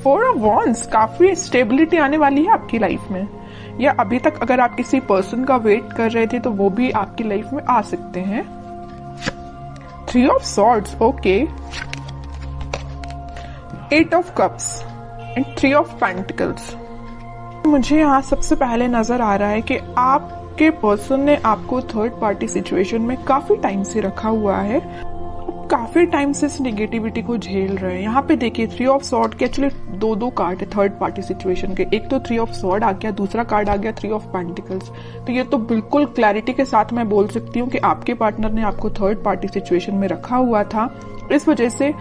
4 of wands, काफी stability आने वाली है आपकी लाइफ में, या अभी तक अगर आप किसी पर्सन का वेट कर रहे थे तो वो भी आपकी लाइफ में आ सकते हैं। 3 of swords, okay. 8 of cups and 3 of pentacles. मुझे यहाँ सबसे पहले नजर आ रहा है कि आपके पर्सन ने आपको थर्ड पार्टी सिचुएशन में काफी टाइम से रखा हुआ है, काफी टाइम से इस नेगेटिविटी को झेल रहे हैं। यहाँ पे देखिए 3 ऑफ सॉर्ड के एक्चुअली दो कार्ड है थर्ड पार्टी सिचुएशन के, एक तो 3 ऑफ सॉर्ड आ गया, दूसरा कार्ड आ गया 3 ऑफ पेंटिकल्स। तो ये तो बिल्कुल क्लैरिटी के साथ मैं बोल सकती हूँ कि आपके पार्टनर ने आपको थर्ड पार्टी सिचुएशन में रखा हुआ था। इस वजह से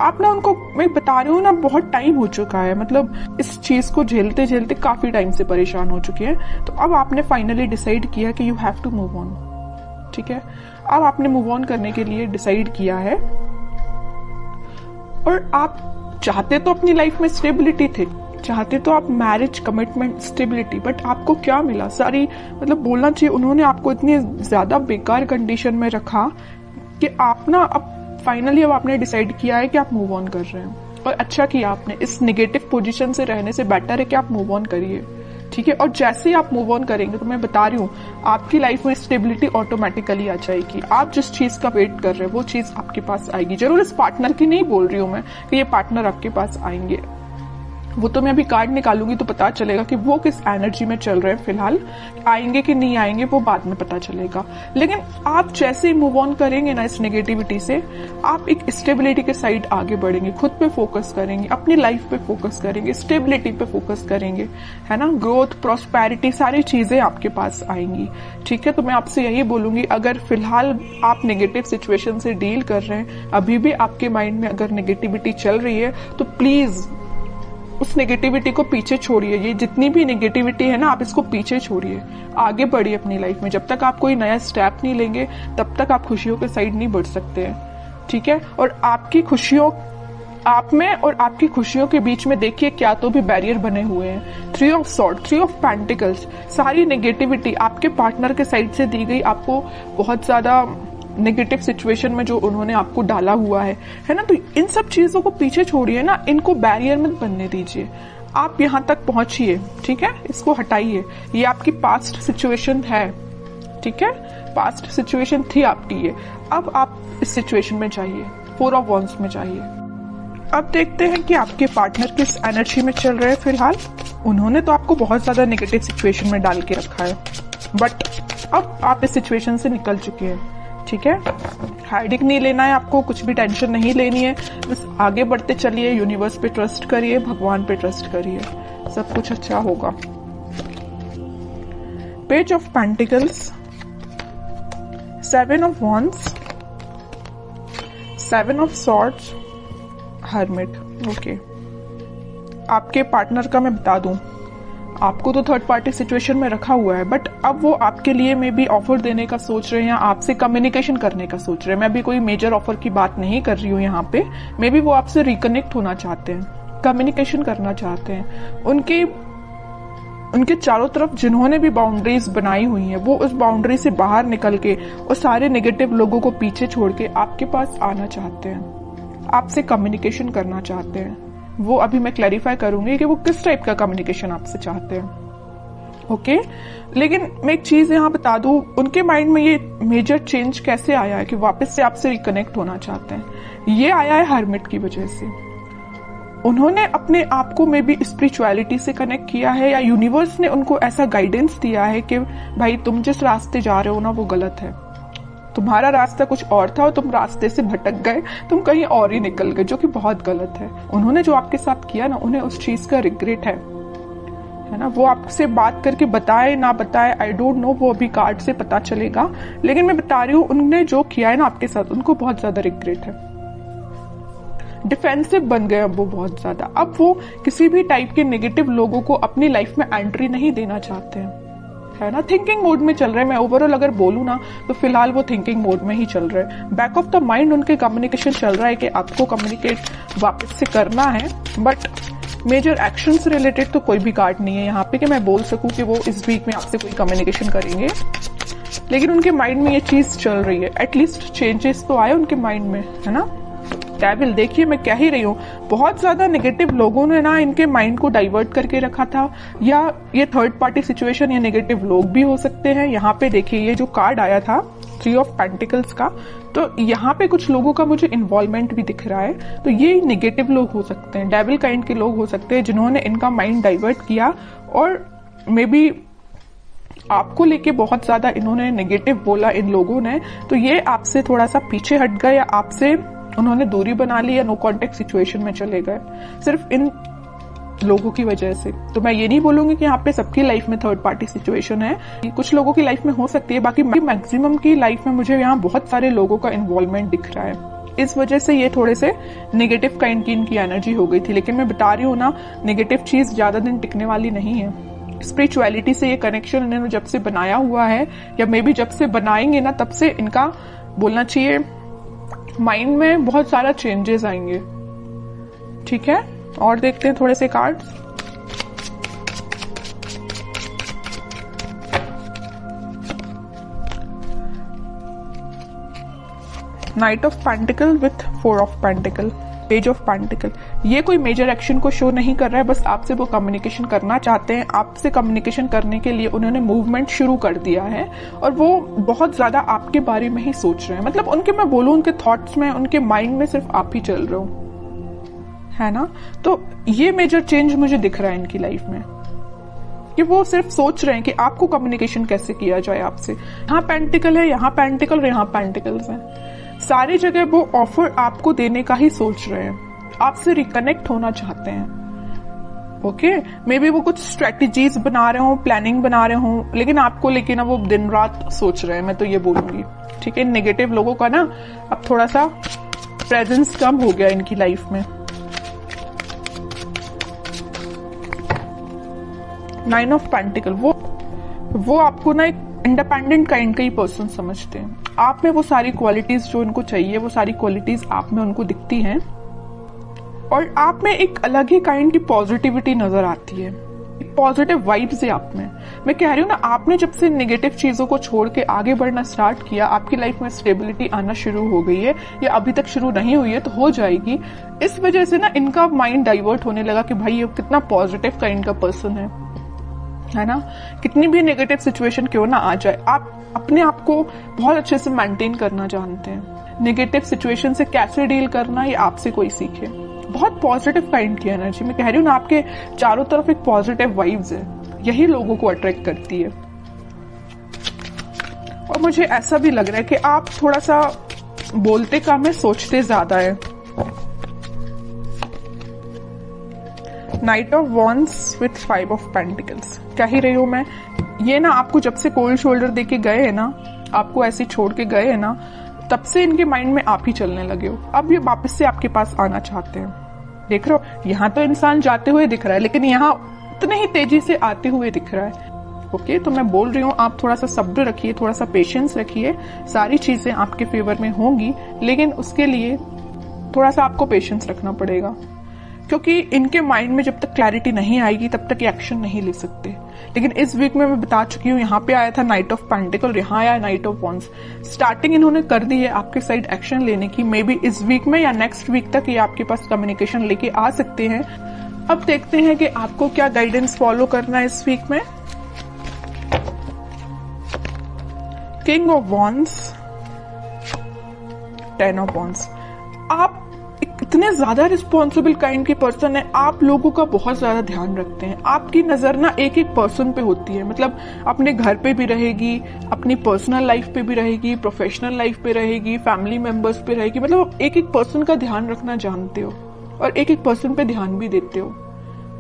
आप ना उनको, मैं बता रही हूँ ना, बहुत टाइम हो चुका है, मतलब इस चीज को झेलते झेलते काफी टाइम से परेशान हो चुके हैं। तो अब आपने फाइनली डिसाइड किया कि you have to move on, ठीक है। अब आपने मूव ऑन करने के लिए डिसाइड किया है, और आप चाहते तो अपनी लाइफ में स्टेबिलिटी थे, चाहते तो आप मैरिज, कमिटमेंट, स्टेबिलिटी, बट आपको क्या मिला? सारी, मतलब बोलना चाहिए उन्होंने आपको इतनी ज्यादा बेकार कंडीशन में रखा कि आप ना अब फाइनली अब आपने डिसाइड किया है कि आप मूव ऑन कर रहे हैं। और अच्छा किया आपने, इस नेगेटिव पोजीशन से रहने से बेटर है कि आप मूव ऑन करिए, ठीक है। और जैसे ही आप मूव ऑन करेंगे तो मैं बता रही हूँ आपकी लाइफ में स्टेबिलिटी ऑटोमेटिकली आ जाएगी। आप जिस चीज का वेट कर रहे हैं वो चीज आपके पास आएगी। जरूर इस पार्टनर की नहीं बोल रही हूँ मैं कि ये पार्टनर आपके पास आएंगे, वो तो मैं अभी कार्ड निकालूंगी तो पता चलेगा कि वो किस एनर्जी में चल रहे हैं फिलहाल, आएंगे कि नहीं आएंगे वो बाद में पता चलेगा। लेकिन आप जैसे ही मूव ऑन करेंगे ना इस नेगेटिविटी से, आप एक स्टेबिलिटी के साइड आगे बढ़ेंगे, खुद पे फोकस करेंगे, अपनी लाइफ पे फोकस करेंगे, स्टेबिलिटी पे फोकस करेंगे, है ना। ग्रोथ, प्रॉस्पेरिटी, सारी चीजें आपके पास आएंगी, ठीक है। तो मैं आपसे यही बोलूंगी, अगर फिलहाल आप नेगेटिव सिचुएशन से डील कर रहे हैं, अभी भी आपके माइंड में अगर नेगेटिविटी चल रही है, तो प्लीज उस नेगेटिविटी को पीछे छोड़िए। ये जितनी भी नेगेटिविटी है ना, आप इसको पीछे छोड़िए, आगे बढ़िए अपनी लाइफ में। जब तक आप कोई नया स्टेप नहीं लेंगे तब तक आप खुशियों के साइड नहीं बढ़ सकते हैं, ठीक है। और आपकी खुशियों, आप में और आपकी खुशियों के बीच में देखिए क्या तो भी बैरियर बने हुए हैं। 3 ऑफ सॉर्ड, 3 ऑफ पेंटिकल्स, सारी नेगेटिविटी आपके पार्टनर के साइड से दी गई, आपको बहुत ज्यादा नेगेटिव सिचुएशन में जो उन्होंने आपको डाला हुआ है ना। तो इन सब चीजों को पीछे छोड़िए ना, इनको बैरियर मत बनने दीजिए। आप यहाँ तक पहुंचिए, ठीक है, इसको हटाइए। ये आपकी पास्ट सिचुएशन है, ठीक है, पास्ट सिचुएशन थी आपकी ये। अब आप इस सिचुएशन में जाइए, 4 ऑफ वॉन्ड्स में जाइए। अब देखते हैं कि आपके पार्टनर किस एनर्जी में चल रहे हैं फिलहाल। उन्होंने तो आपको बहुत ज्यादा नेगेटिव सिचुएशन में डाल के रखा है, बट अब आप इस सिचुएशन से निकल चुके हैं, ठीक है। हाइडिंग नहीं लेना है आपको, कुछ भी टेंशन नहीं लेनी है, बस आगे बढ़ते चलिए, यूनिवर्स पे ट्रस्ट करिए, भगवान पे ट्रस्ट करिए, सब कुछ अच्छा होगा। Page of pentacles, 7 of wands, 7 of swords, hermit, okay. आपके पार्टनर का मैं बता दूं, आपको तो थर्ड पार्टी सिचुएशन में रखा हुआ है, बट अब वो आपके लिए मे बी ऑफर देने का सोच रहे हैं, आपसे कम्युनिकेशन करने का सोच रहे हैं। मैं अभी कोई मेजर ऑफर की बात नहीं कर रही हूँ यहाँ पे, मे बी वो आपसे रिकनेक्ट होना चाहते हैं, कम्युनिकेशन करना चाहते हैं। उनके चारों तरफ जिन्होंने भी बाउंड्रीज बनाई हुई हैं, वो उस बाउंड्री से बाहर निकल के और सारे नेगेटिव लोगों को पीछे छोड़ के आपके पास आना चाहते हैं, आपसे कम्युनिकेशन करना चाहते हैं। वो अभी मैं क्लैरिफाई करूंगी कि वो किस टाइप का कम्युनिकेशन आपसे चाहते हैं, ओके। लेकिन मैं एक चीज यहाँ बता दूं, उनके माइंड में ये मेजर चेंज कैसे आया है कि वापस से आपसे रिकनेक्ट होना चाहते हैं। ये आया है हर्मिट की वजह से। उन्होंने अपने आप को में भी स्पिरिचुअलिटी से कनेक्ट किया है, या यूनिवर्स ने उनको ऐसा गाइडेंस दिया है कि भाई तुम जिस रास्ते जा रहे हो ना वो गलत है, तुम्हारा रास्ता कुछ और था और तुम रास्ते से भटक गए, तुम कहीं और ही निकल गए, जो कि बहुत गलत है। उन्होंने जो आपके साथ किया ना, उन्हें उस चीज का रिग्रेट है ना। वो आपसे बात करके बताए ना बताए, आई डोंट नो, वो अभी कार्ड से पता चलेगा। लेकिन मैं बता रही हूँ, उन्होंने जो किया है ना आपके साथ, उनको बहुत ज्यादा रिग्रेट है। डिफेंसिव बन गए अब वो बहुत ज्यादा। अब वो किसी भी टाइप के नेगेटिव लोगों को अपनी लाइफ में एंट्री नहीं देना चाहते हैं, है ना। थिंकिंग मोड में चल रहे हैं। मैं ओवरऑल अगर बोलूँ ना तो फिलहाल वो थिंकिंग मोड में ही चल रहे हैं। बैक ऑफ द माइंड उनके कम्युनिकेशन चल रहा है कि आपको कम्युनिकेट वापस से करना है, बट मेजर एक्शन से रिलेटेड तो कोई भी कार्ड नहीं है यहाँ पे कि मैं बोल सकूं कि वो इस वीक में आपसे कोई कम्युनिकेशन करेंगे। लेकिन उनके माइंड में ये चीज चल रही है, एटलीस्ट चेंजेस तो आए उनके माइंड में, है ना। डेविल, देखिए मैं कह ही रही हूँ, बहुत ज्यादा नेगेटिव लोगों ने ना इनके माइंड को डाइवर्ट करके रखा था, या ये थर्ड पार्टी सिचुएशन या नेगेटिव लोग भी हो सकते हैं। यहाँ पे देखिए ये जो कार्ड आया था 3 ऑफ पेंटिकल्स का, तो यहाँ पे कुछ लोगों का मुझे इन्वॉल्वमेंट भी दिख रहा है। तो ये नेगेटिव लोग हो सकते हैं, डेविल काइंड के लोग हो सकते हैं जिन्होंने इनका माइंड डाइवर्ट किया, और मे बी आपको लेके बहुत ज्यादा इन्होंने नेगेटिव बोला इन लोगों ने, तो ये आपसे थोड़ा सा पीछे हट गए, या आपसे उन्होंने दूरी बना ली, या नो कॉन्टेक्ट सिचुएशन में चले गए सिर्फ इन लोगों की वजह से। तो मैं ये नहीं बोलूंगी कि यहाँ पे सबकी लाइफ में थर्ड पार्टी सिचुएशन है, कुछ लोगों की लाइफ में हो सकती है, बाकी मैक्सिमम की लाइफ में मुझे यहाँ बहुत सारे लोगों का इन्वॉल्वमेंट दिख रहा है। इस वजह से ये थोड़े से नेगेटिव काइंड की इनकी एनर्जी हो गई थी। लेकिन मैं बता रही हूँ ना, नेगेटिव चीज ज्यादा दिन टिकने वाली नहीं है। स्पिरिचुअलिटी से ये कनेक्शन इन्होंने जब से बनाया हुआ है, या मे बी जब से बनाएंगे ना, तब से इनका बोलना चाहिए माइंड में बहुत सारा चेंजेस आएंगे। ठीक है, और देखते हैं थोड़े से cards. Night of pentacle with 4 of pentacle, page of pentacle. ये कोई मेजर एक्शन को शो नहीं कर रहा है, बस आपसे वो कम्युनिकेशन करना चाहते हैं। आपसे कम्युनिकेशन करने के लिए उन्होंने मूवमेंट शुरू कर दिया है, और वो बहुत ज्यादा आपके बारे में ही सोच रहे हैं। मतलब उनके, मैं बोलूं, उनके थॉट्स में, उनके माइंड में सिर्फ आप ही चल रहे हो, है ना। तो ये मेजर चेंज मुझे दिख रहा है इनकी लाइफ में, कि वो सिर्फ सोच रहे हैं कि आपको कम्युनिकेशन कैसे किया जाए आपसे। यहाँ पेंटिकल है, यहाँ पेंटिकल और यहाँ पेंटिकल्स है। सारी जगह वो ऑफर आपको देने का ही सोच रहे हैं, आपसे रिकनेक्ट होना चाहते हैं। ओके, मे बी वो कुछ स्ट्रेटेजीज बना रहे हो, प्लानिंग बना रहे हो, लेकिन आपको लेके ना वो दिन रात सोच रहे हैं, मैं तो ये बोलूंगी। ठीक है, नेगेटिव लोगों का ना अब थोड़ा सा प्रेजेंस कम हो गया इनकी लाइफ में। 9 ऑफ पेंटिकल, वो आपको ना एक इंडिपेंडेंट काइंड का ही पर्सन समझते हैं। आप में वो सारी क्वालिटीज जो उनको चाहिए, वो सारी क्वालिटीज आप में उनको दिखती हैं, और आप में एक अलग ही काइंड की पॉजिटिविटी नजर आती है, पॉजिटिव वाइब्स है आप में। मैं कह रही हूँ ना, आपने जब से नेगेटिव चीजों को छोड़ के आगे बढ़ना स्टार्ट किया, आपकी लाइफ में स्टेबिलिटी आना शुरू हो गई है, या अभी तक शुरू नहीं हुई है तो हो जाएगी। इस वजह से ना इनका माइंड डाइवर्ट होने लगा कि भाई ये कितना पॉजिटिव काइंड का पर्सन है ना। कितनी भी नेगेटिव सिचुएशन क्यों ना आ जाए, आप अपने आप को बहुत अच्छे से मेंटेन करना जानते हैं। नेगेटिव सिचुएशन से कैसे डील करना, ये आपसे कोई सीखे। बहुत पॉजिटिव काइंड की एनर्जी, मैं कह रही हूँ ना, आपके चारों तरफ एक पॉजिटिव वाइब्स है, यही लोगों को अट्रैक्ट करती है। और मुझे ऐसा भी लग रहा है कि आप थोड़ा सा बोलते कम है, सोचते ज्यादा है। Night of wands with 5 of pentacles, कह ही रही हूं मैं, ये ना आपको जब से कोल्ड शोल्डर देके गए हैं ना, आपको ऐसे छोड़ के गए हैं ना, तब से इनके माइंड में आप ही चलने लगे हो। अब ये वापस से आपके पास आना चाहते हैं। देख रहे हो, यहाँ तो इंसान जाते हुए दिख रहा है, लेकिन यहाँ उतने ही तेजी से आते हुए दिख रहा है। ओके, तो मैं बोल रही हूँ, आप थोड़ा सा सब्र रखिए, थोड़ा सा पेशेंस रखिए, सारी चीजें आपके फेवर में होंगी, लेकिन उसके लिए थोड़ा सा आपको पेशेंस रखना पड़ेगा, क्योंकि इनके माइंड में जब तक क्लैरिटी नहीं आएगी तब तक एक्शन नहीं ले सकते। लेकिन इस वीक में मैं बता चुकी हूँ, यहाँ पे आया था नाइट ऑफ पेंटिकल, यहाँ आया नाइट ऑफ वॉन्ड्स। स्टार्टिंग इन्होंने कर दी है आपके साइड एक्शन लेने की। मे बी इस वीक में या नेक्स्ट वीक तक ये आपके पास कम्युनिकेशन लेके आ सकते हैं। अब देखते हैं कि आपको क्या गाइडेंस फॉलो करना है इस वीक में। King of wands, 10 of wands. आप इतने ज्यादा रिस्पॉन्सिबल काइंड के पर्सन है, आप लोगों का बहुत ज्यादा ध्यान रखते हैं। आपकी नजर ना एक एक पर्सन पे होती है, मतलब अपने घर पे भी रहेगी, अपनी पर्सनल लाइफ पे भी रहेगी, प्रोफेशनल लाइफ पे रहेगी, फैमिली मेंबर्स पे रहेगी। मतलब एक एक पर्सन का ध्यान रखना जानते हो, और एक एक पर्सन पे ध्यान भी देते हो।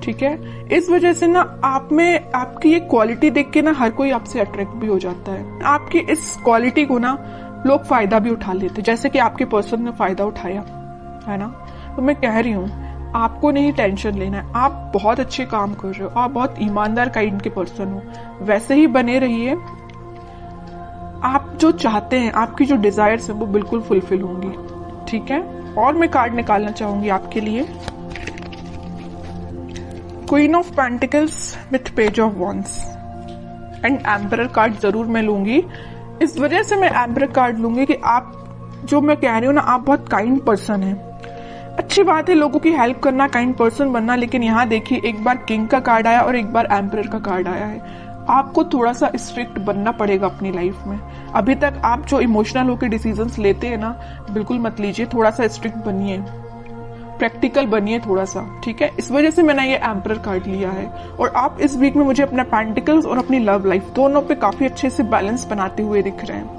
ठीक है, इस वजह से ना आप में आपकी ये क्वालिटी देख के ना हर कोई आपसे अट्रैक्ट भी हो जाता है। आपकी इस क्वालिटी को ना लोग फायदा भी उठा लेते, जैसे कि आपके पर्सन ने फायदा उठाया है ना। तो मैं कह रही हूँ, आपको नहीं टेंशन लेना है, आप बहुत अच्छे काम कर रहे हो, आप बहुत ईमानदार काइंड के पर्सन हो, वैसे ही बने रहिए। आप जो चाहते हैं, आपकी जो डिजायर्स है वो बिल्कुल फुलफिल होंगी। ठीक है, और मैं कार्ड निकालना चाहूंगी आपके लिए, queen of pentacles with page of wands and emperor card जरूर मैं लूंगी। इस वजह से मैं एम्परर कार्ड लूंगी कि आप, जो मैं कह रही हूँ ना, आप बहुत काइंड पर्सन है, अच्छी बात है लोगों की हेल्प करना, काइंड पर्सन बनना, लेकिन यहाँ देखिए एक बार किंग का कार्ड आया और एक बार एम्परर का कार्ड आया है। आपको थोड़ा सा स्ट्रिक्ट बनना पड़ेगा अपनी लाइफ में। अभी तक आप जो इमोशनल होकर डिसीजंस लेते हैं ना, बिल्कुल मत लीजिए, थोड़ा सा स्ट्रिक्ट बनिए, प्रैक्टिकल बनिए थोड़ा सा, ठीक है। इस वजह से मैंने ये एम्परर कार्ड लिया है। और आप इस वीक में मुझे अपना पेंटिकल्स और अपनी लव लाइफ दोनों पे काफी अच्छे से बैलेंस बनाते हुए दिख रहे हैं,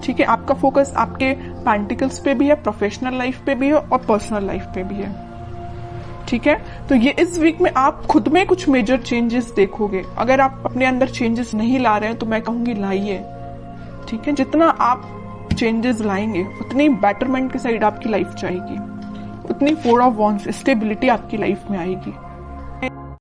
ठीक है। आपका फोकस आपके पेंटिकल्स पे भी है, प्रोफेशनल लाइफ पे भी है और पर्सनल लाइफ पे भी है, ठीक है। तो ये इस वीक में आप खुद में कुछ मेजर चेंजेस देखोगे। अगर आप अपने अंदर चेंजेस नहीं ला रहे हैं तो मैं कहूंगी लाइए, ठीक है। जितना आप चेंजेस लाएंगे उतनी बेटरमेंट की साइड आपकी लाइफ जाएगी, उतनी 4 ऑफ वॉन्ड्स स्टेबिलिटी आपकी लाइफ में आएगी।